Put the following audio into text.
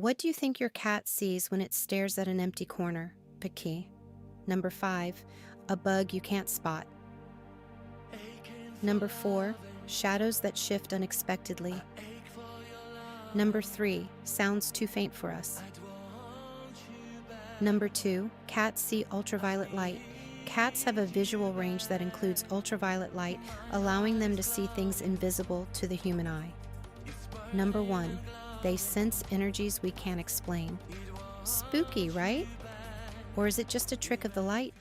What do you think your cat sees when it stares at an empty corner? Paki. Number 5, a bug you can't spot. Number 4, shadows that shift unexpectedly. Number 3, sounds too faint for us. Number 2, cats see ultraviolet light. Cats have a visual range that includes ultraviolet light, allowing them to see things invisible to the human eye. Number 1, they sense energies we can't explain. Spooky, right? Or is it just a trick of the light?